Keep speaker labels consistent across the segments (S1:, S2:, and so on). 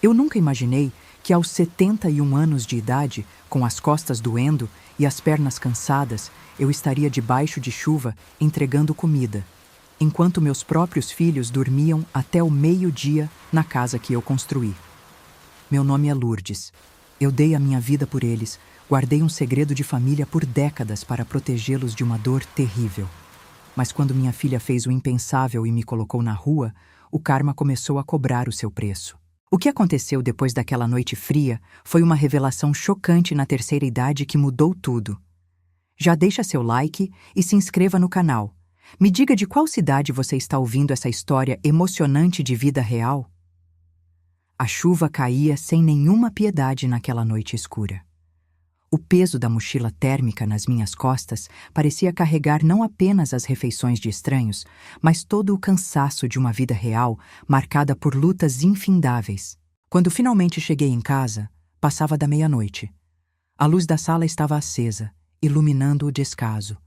S1: Eu nunca imaginei que aos 71 anos de idade, com as costas doendo e as pernas cansadas, eu estaria debaixo de chuva entregando comida, enquanto meus próprios filhos dormiam até o meio-dia na casa que eu construí. Meu nome é Lourdes. Eu dei a minha vida por eles, guardei um segredo de família por décadas para protegê-los de uma dor terrível. Mas quando minha filha fez o impensável e me colocou na rua, o karma começou a cobrar o seu preço. O que aconteceu depois daquela noite fria foi uma revelação chocante na terceira idade que mudou tudo. Já deixa seu like e se inscreva no canal. Me diga de qual cidade você está ouvindo essa história emocionante de vida real? A chuva caía sem nenhuma piedade naquela noite escura. O peso da mochila térmica nas minhas costas parecia carregar não apenas as refeições de estranhos, mas todo o cansaço de uma vida real marcada por lutas infindáveis. Quando finalmente cheguei em casa, passava da meia-noite. A luz da sala estava acesa, iluminando o descaso.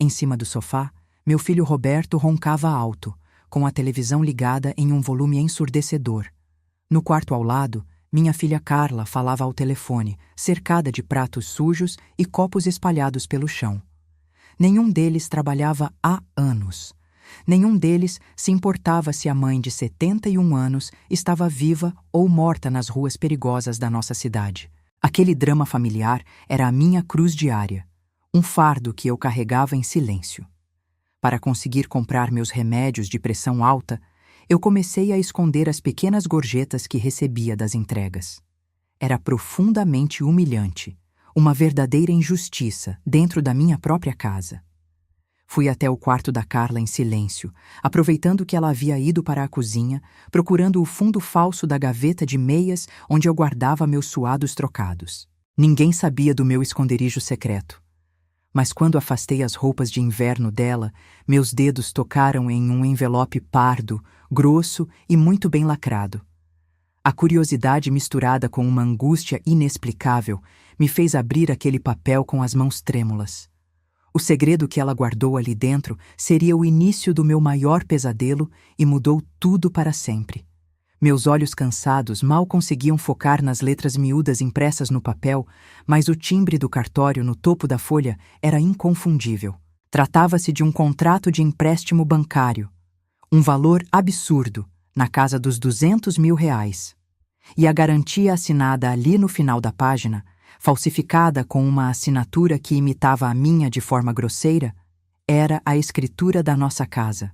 S1: Em cima do sofá, meu filho Roberto roncava alto, com a televisão ligada em um volume ensurdecedor. No quarto ao lado, minha filha Carla falava ao telefone, cercada de pratos sujos e copos espalhados pelo chão. Nenhum deles trabalhava há anos. Nenhum deles se importava se a mãe de 71 anos estava viva ou morta nas ruas perigosas da nossa cidade. Aquele drama familiar era a minha cruz diária, um fardo que eu carregava em silêncio. Para conseguir comprar meus remédios de pressão alta, eu comecei a esconder as pequenas gorjetas que recebia das entregas. Era profundamente humilhante, uma verdadeira injustiça dentro da minha própria casa. Fui até o quarto da Carla em silêncio, aproveitando que ela havia ido para a cozinha, procurando o fundo falso da gaveta de meias onde eu guardava meus suados trocados. Ninguém sabia do meu esconderijo secreto. Mas quando afastei as roupas de inverno dela, meus dedos tocaram em um envelope pardo, grosso e muito bem lacrado. A curiosidade misturada com uma angústia inexplicável me fez abrir aquele papel com as mãos trêmulas. O segredo que ela guardou ali dentro seria o início do meu maior pesadelo e mudou tudo para sempre. Meus olhos cansados mal conseguiam focar nas letras miúdas impressas no papel, mas o timbre do cartório no topo da folha era inconfundível. Tratava-se de um contrato de empréstimo bancário, um valor absurdo, na casa dos R$ 200.000. E a garantia assinada ali no final da página, falsificada com uma assinatura que imitava a minha de forma grosseira, era a escritura da nossa casa.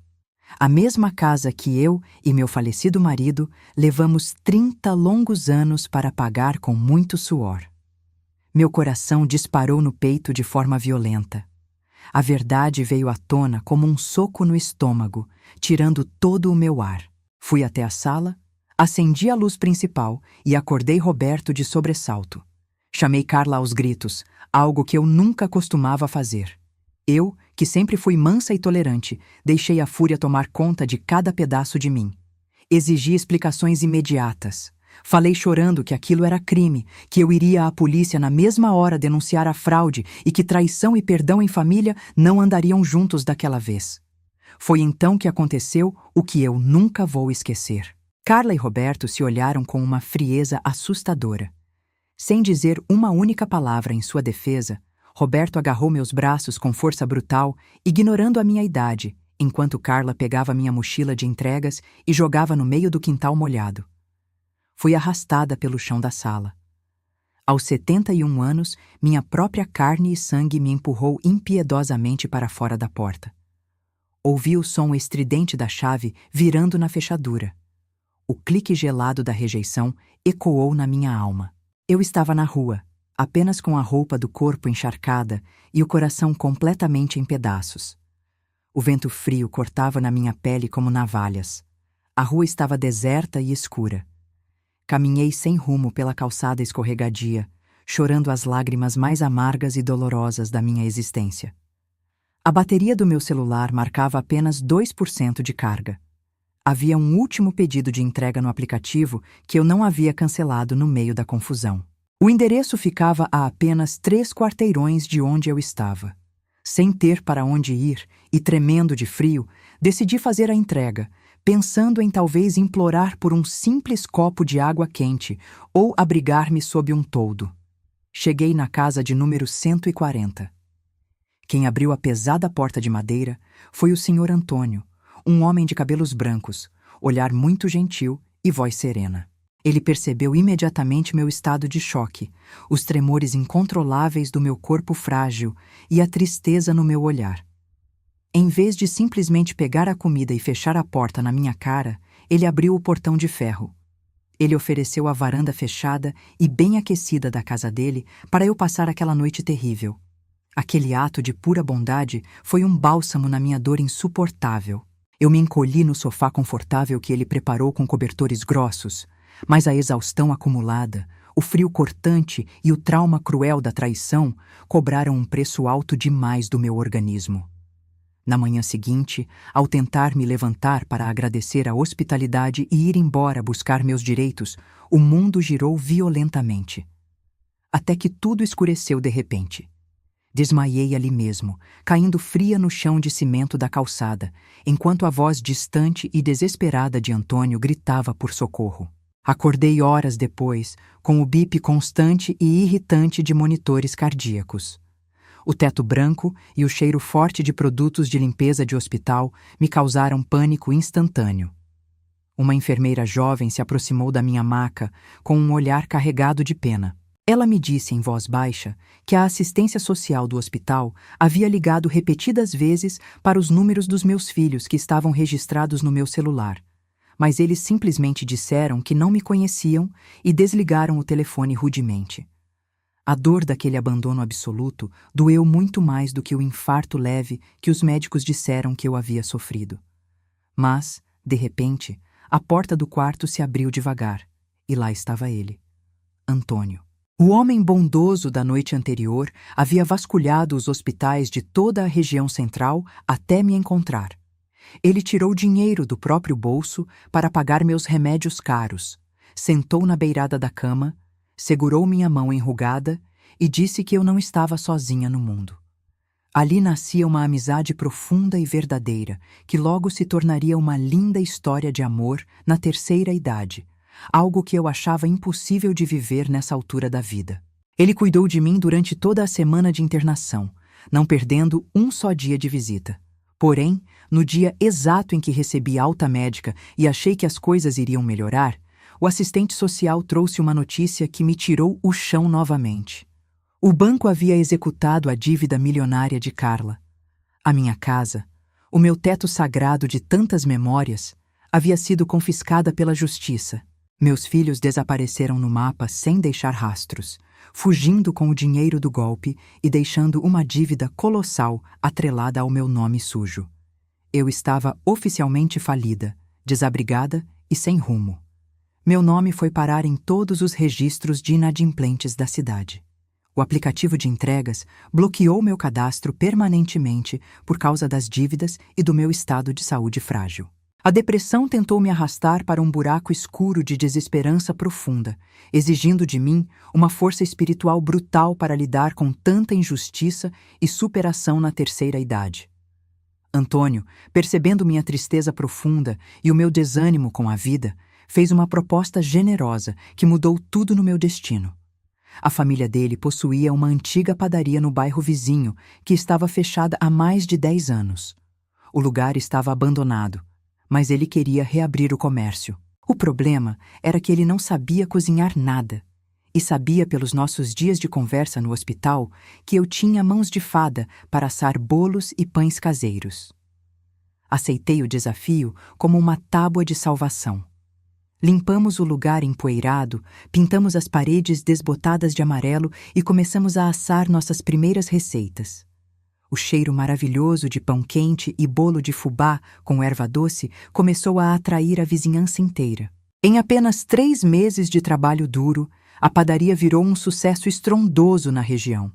S1: A mesma casa que eu e meu falecido marido levamos 30 longos anos para pagar com muito suor. Meu coração disparou no peito de forma violenta. A verdade veio à tona como um soco no estômago, tirando todo o meu ar. Fui até a sala, acendi a luz principal e acordei Roberto de sobressalto. Chamei Carla aos gritos, algo que eu nunca costumava fazer. Eu, que sempre fui mansa e tolerante, deixei a fúria tomar conta de cada pedaço de mim. Exigi explicações imediatas. Falei chorando que aquilo era crime, que eu iria à polícia na mesma hora denunciar a fraude e que traição e perdão em família não andariam juntos daquela vez. Foi então que aconteceu o que eu nunca vou esquecer. Carla e Roberto se olharam com uma frieza assustadora. Sem dizer uma única palavra em sua defesa, Roberto agarrou meus braços com força brutal, ignorando a minha idade, enquanto Carla pegava minha mochila de entregas e jogava no meio do quintal molhado. Fui arrastada pelo chão da sala. Aos 71 anos, minha própria carne e sangue me empurrou impiedosamente para fora da porta. Ouvi o som estridente da chave virando na fechadura. O clique gelado da rejeição ecoou na minha alma. Eu estava na rua, apenas com a roupa do corpo encharcada e o coração completamente em pedaços. O vento frio cortava na minha pele como navalhas. A rua estava deserta e escura. Caminhei sem rumo pela calçada escorregadia, chorando as lágrimas mais amargas e dolorosas da minha existência. A bateria do meu celular marcava apenas 2% de carga. Havia um último pedido de entrega no aplicativo que eu não havia cancelado no meio da confusão. O endereço ficava a apenas 3 quarteirões de onde eu estava. Sem ter para onde ir e tremendo de frio, decidi fazer a entrega, pensando em talvez implorar por um simples copo de água quente ou abrigar-me sob um toldo. Cheguei na casa de número 140. Quem abriu a pesada porta de madeira foi o Sr. Antônio, um homem de cabelos brancos, olhar muito gentil e voz serena. Ele percebeu imediatamente meu estado de choque, os tremores incontroláveis do meu corpo frágil e a tristeza no meu olhar. Em vez de simplesmente pegar a comida e fechar a porta na minha cara, ele abriu o portão de ferro. Ele ofereceu a varanda fechada e bem aquecida da casa dele para eu passar aquela noite terrível. Aquele ato de pura bondade foi um bálsamo na minha dor insuportável. Eu me encolhi no sofá confortável que ele preparou com cobertores grossos, mas a exaustão acumulada, o frio cortante e o trauma cruel da traição cobraram um preço alto demais do meu organismo. Na manhã seguinte, ao tentar me levantar para agradecer a hospitalidade e ir embora buscar meus direitos, o mundo girou violentamente. Até que tudo escureceu de repente. Desmaiei ali mesmo, caindo fria no chão de cimento da calçada, enquanto a voz distante e desesperada de Antônio gritava por socorro. Acordei horas depois, com o bip constante e irritante de monitores cardíacos. O teto branco e o cheiro forte de produtos de limpeza de hospital me causaram pânico instantâneo. Uma enfermeira jovem se aproximou da minha maca com um olhar carregado de pena. Ela me disse em voz baixa que a assistência social do hospital havia ligado repetidas vezes para os números dos meus filhos que estavam registrados no meu celular, mas eles simplesmente disseram que não me conheciam e desligaram o telefone rudemente. A dor daquele abandono absoluto doeu muito mais do que o infarto leve que os médicos disseram que eu havia sofrido. Mas, de repente, a porta do quarto se abriu devagar, e lá estava ele, Antônio. O homem bondoso da noite anterior havia vasculhado os hospitais de toda a região central até me encontrar. Ele tirou dinheiro do próprio bolso para pagar meus remédios caros, sentou na beirada da cama, segurou minha mão enrugada e disse que eu não estava sozinha no mundo. Ali nascia uma amizade profunda e verdadeira, que logo se tornaria uma linda história de amor na terceira idade, algo que eu achava impossível de viver nessa altura da vida. Ele cuidou de mim durante toda a semana de internação, não perdendo um só dia de visita. Porém, no dia exato em que recebi alta médica e achei que as coisas iriam melhorar, o assistente social trouxe uma notícia que me tirou o chão novamente. O banco havia executado a dívida milionária de Carla. A minha casa, o meu teto sagrado de tantas memórias, havia sido confiscada pela justiça. Meus filhos desapareceram no mapa sem deixar rastros, fugindo com o dinheiro do golpe e deixando uma dívida colossal atrelada ao meu nome sujo. Eu estava oficialmente falida, desabrigada e sem rumo. Meu nome foi parar em todos os registros de inadimplentes da cidade. O aplicativo de entregas bloqueou meu cadastro permanentemente por causa das dívidas e do meu estado de saúde frágil. A depressão tentou me arrastar para um buraco escuro de desesperança profunda, exigindo de mim uma força espiritual brutal para lidar com tanta injustiça e superação na terceira idade. Antônio, percebendo minha tristeza profunda e o meu desânimo com a vida, fez uma proposta generosa que mudou tudo no meu destino. A família dele possuía uma antiga padaria no bairro vizinho que estava fechada há mais de 10 anos. O lugar estava abandonado, mas ele queria reabrir o comércio. O problema era que ele não sabia cozinhar nada, e sabia pelos nossos dias de conversa no hospital que eu tinha mãos de fada para assar bolos e pães caseiros. Aceitei o desafio como uma tábua de salvação. Limpamos o lugar empoeirado, pintamos as paredes desbotadas de amarelo e começamos a assar nossas primeiras receitas. O cheiro maravilhoso de pão quente e bolo de fubá com erva doce começou a atrair a vizinhança inteira. Em apenas 3 meses de trabalho duro, a padaria virou um sucesso estrondoso na região.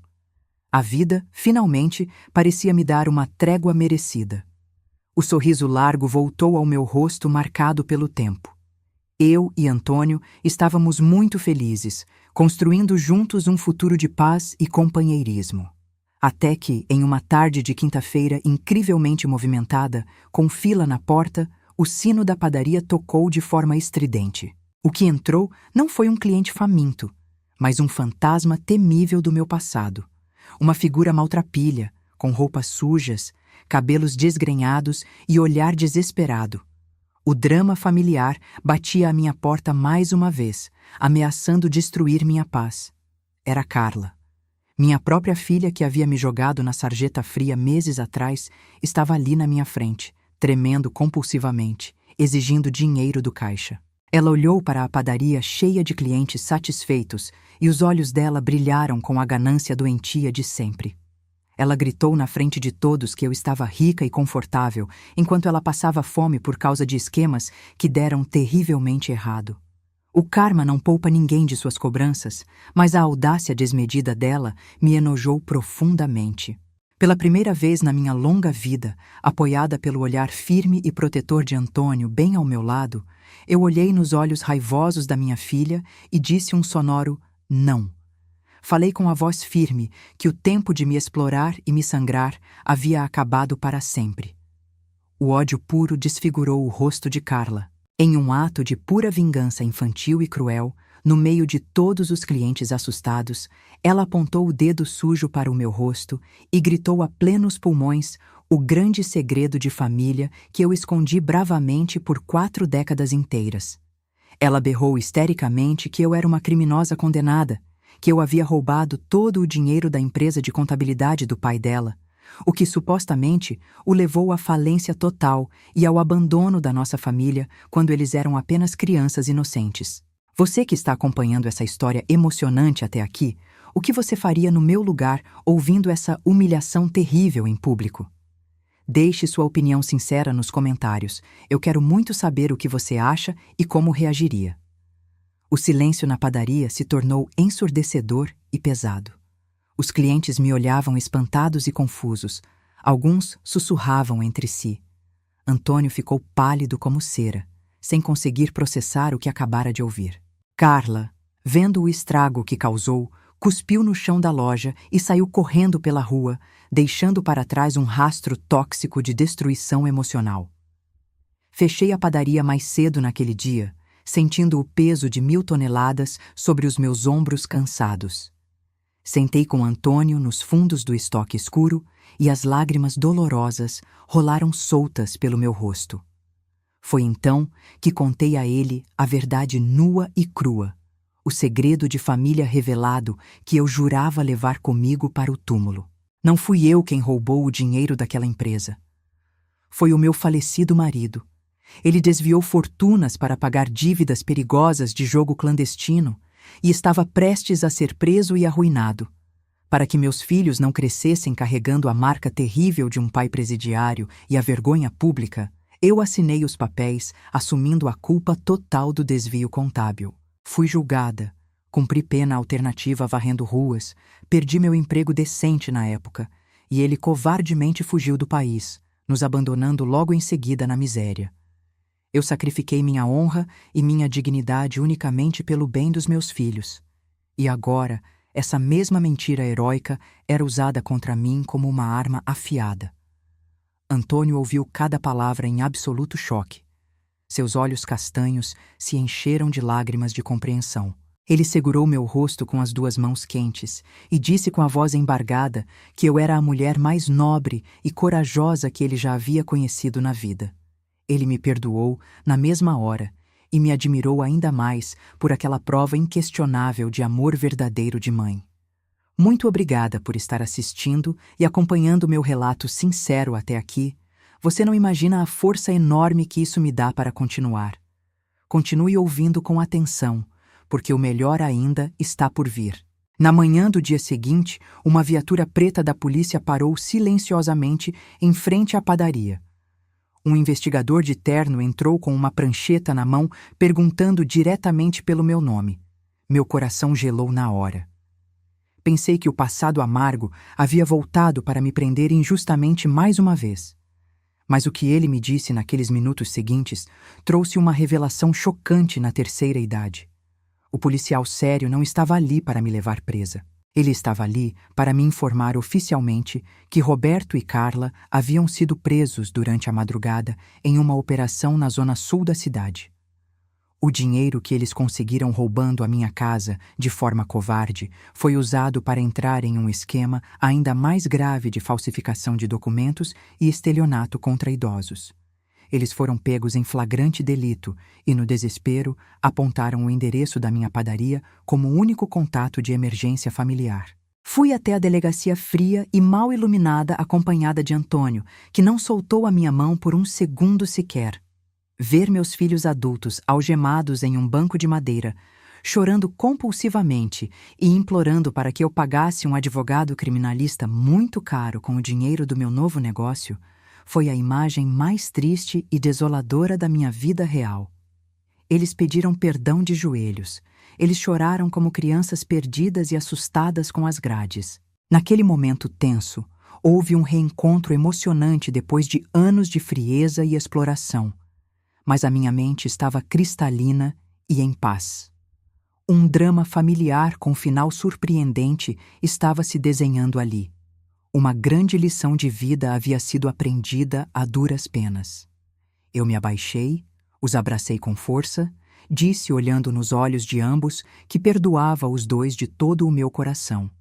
S1: A vida, finalmente, parecia me dar uma trégua merecida. O sorriso largo voltou ao meu rosto marcado pelo tempo. Eu e Antônio estávamos muito felizes, construindo juntos um futuro de paz e companheirismo. Até que, em uma tarde de quinta-feira incrivelmente movimentada, com fila na porta, O sino da padaria tocou de forma estridente. O que entrou não foi um cliente faminto, mas um fantasma temível do meu passado. Uma figura maltrapilha, com roupas sujas, cabelos desgrenhados e olhar desesperado. O drama familiar batia à minha porta mais uma vez, ameaçando destruir minha paz. Era Carla. Minha própria filha, que havia me jogado na sarjeta fria meses atrás, estava ali na minha frente, tremendo compulsivamente, exigindo dinheiro do caixa. Ela olhou para a padaria cheia de clientes satisfeitos e os olhos dela brilharam com a ganância doentia de sempre. Ela gritou na frente de todos que eu estava rica e confortável, enquanto ela passava fome por causa de esquemas que deram terrivelmente errado. O karma não poupa ninguém de suas cobranças, mas a audácia desmedida dela me enojou profundamente. Pela primeira vez na minha longa vida, apoiada pelo olhar firme e protetor de Antônio bem ao meu lado, eu olhei nos olhos raivosos da minha filha e disse um sonoro não. Falei com a voz firme que o tempo de me explorar e me sangrar havia acabado para sempre. O ódio puro desfigurou o rosto de Carla. Em um ato de pura vingança infantil e cruel, no meio de todos os clientes assustados, ela apontou o dedo sujo para o meu rosto e gritou a plenos pulmões o grande segredo de família que eu escondi bravamente por 4 décadas inteiras. Ela berrou histericamente que eu era uma criminosa condenada, que eu havia roubado todo o dinheiro da empresa de contabilidade do pai dela, o que supostamente o levou à falência total e ao abandono da nossa família quando eles eram apenas crianças inocentes. Você que está acompanhando essa história emocionante até aqui, o que você faria no meu lugar ouvindo essa humilhação terrível em público? Deixe sua opinião sincera nos comentários. Eu quero muito saber o que você acha e como reagiria. O silêncio na padaria se tornou ensurdecedor e pesado. Os clientes me olhavam espantados e confusos. Alguns sussurravam entre si. Antônio ficou pálido como cera, sem conseguir processar o que acabara de ouvir. Carla, vendo o estrago que causou, cuspiu no chão da loja e saiu correndo pela rua, deixando para trás um rastro tóxico de destruição emocional. Fechei a padaria mais cedo naquele dia, sentindo o peso de 1000 toneladas sobre os meus ombros cansados. Sentei com Antônio nos fundos do estoque escuro e as lágrimas dolorosas rolaram soltas pelo meu rosto. Foi então que contei a ele a verdade nua e crua, o segredo de família revelado que eu jurava levar comigo para o túmulo. Não fui eu quem roubou o dinheiro daquela empresa. Foi o meu falecido marido. Ele desviou fortunas para pagar dívidas perigosas de jogo clandestino e estava prestes a ser preso e arruinado. Para que meus filhos não crescessem carregando a marca terrível de um pai presidiário e a vergonha pública, eu assinei os papéis assumindo a culpa total do desvio contábil. Fui julgada, cumpri pena alternativa varrendo ruas, perdi meu emprego decente na época e ele covardemente fugiu do país, nos abandonando logo em seguida na miséria. Eu sacrifiquei minha honra e minha dignidade unicamente pelo bem dos meus filhos. E agora, essa mesma mentira heróica era usada contra mim como uma arma afiada. Antônio ouviu cada palavra em absoluto choque. Seus olhos castanhos se encheram de lágrimas de compreensão. Ele segurou meu rosto com as 2 mãos quentes e disse com a voz embargada que eu era a mulher mais nobre e corajosa que ele já havia conhecido na vida. Ele me perdoou na mesma hora e me admirou ainda mais por aquela prova inquestionável de amor verdadeiro de mãe. Muito obrigada por estar assistindo e acompanhando meu relato sincero até aqui. Você não imagina a força enorme que isso me dá para continuar. Continue ouvindo com atenção, porque o melhor ainda está por vir. Na manhã do dia seguinte, uma viatura preta da polícia parou silenciosamente em frente à padaria. Um investigador de terno entrou com uma prancheta na mão, perguntando diretamente pelo meu nome. Meu coração gelou na hora. Pensei que o passado amargo havia voltado para me prender injustamente mais uma vez. Mas o que ele me disse naqueles minutos seguintes trouxe uma revelação chocante na terceira idade. O policial sério não estava ali para me levar presa. Ele estava ali para me informar oficialmente que Roberto e Carla haviam sido presos durante a madrugada em uma operação na zona sul da cidade. O dinheiro que eles conseguiram roubando a minha casa de forma covarde foi usado para entrar em um esquema ainda mais grave de falsificação de documentos e estelionato contra idosos. Eles foram pegos em flagrante delito e, no desespero, apontaram o endereço da minha padaria como único contato de emergência familiar. Fui até a delegacia fria e mal iluminada, acompanhada de Antônio, que não soltou a minha mão por um segundo sequer. Ver meus filhos adultos algemados em um banco de madeira, chorando compulsivamente e implorando para que eu pagasse um advogado criminalista muito caro com o dinheiro do meu novo negócio, foi a imagem mais triste e desoladora da minha vida real. Eles pediram perdão de joelhos. Eles choraram como crianças perdidas e assustadas com as grades. Naquele momento tenso, houve um reencontro emocionante depois de anos de frieza e exploração. Mas a minha mente estava cristalina e em paz. Um drama familiar com final surpreendente estava se desenhando ali. Uma grande lição de vida havia sido aprendida a duras penas. Eu me abaixei, os abracei com força, disse olhando nos olhos de ambos que perdoava os dois de todo o meu coração.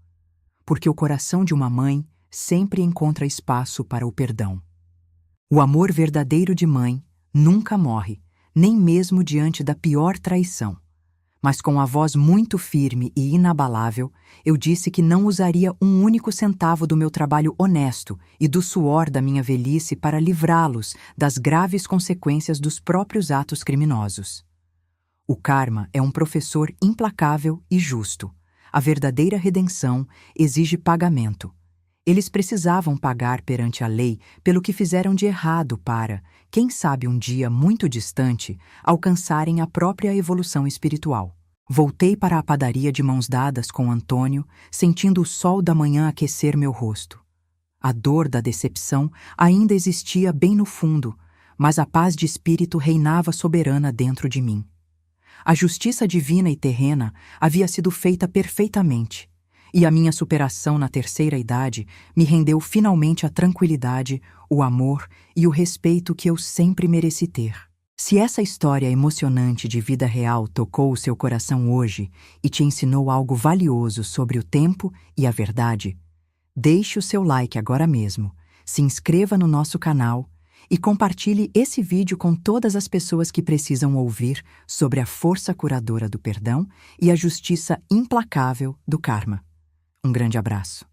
S1: Porque o coração de uma mãe sempre encontra espaço para o perdão. O amor verdadeiro de mãe nunca morre, nem mesmo diante da pior traição. Mas com a voz muito firme e inabalável, eu disse que não usaria um único centavo do meu trabalho honesto e do suor da minha velhice para livrá-los das graves consequências dos próprios atos criminosos. O karma é um professor implacável e justo. A verdadeira redenção exige pagamento. Eles precisavam pagar perante a lei pelo que fizeram de errado para, quem sabe um dia muito distante, alcançarem a própria evolução espiritual. Voltei para a padaria de mãos dadas com Antônio, sentindo o sol da manhã aquecer meu rosto. A dor da decepção ainda existia bem no fundo, mas a paz de espírito reinava soberana dentro de mim. A justiça divina e terrena havia sido feita perfeitamente, e a minha superação na terceira idade me rendeu finalmente a tranquilidade, o amor e o respeito que eu sempre mereci ter. Se essa história emocionante de vida real tocou o seu coração hoje e te ensinou algo valioso sobre o tempo e a verdade, deixe o seu like agora mesmo, se inscreva no nosso canal e compartilhe esse vídeo com todas as pessoas que precisam ouvir sobre a força curadora do perdão e a justiça implacável do karma. Um grande abraço.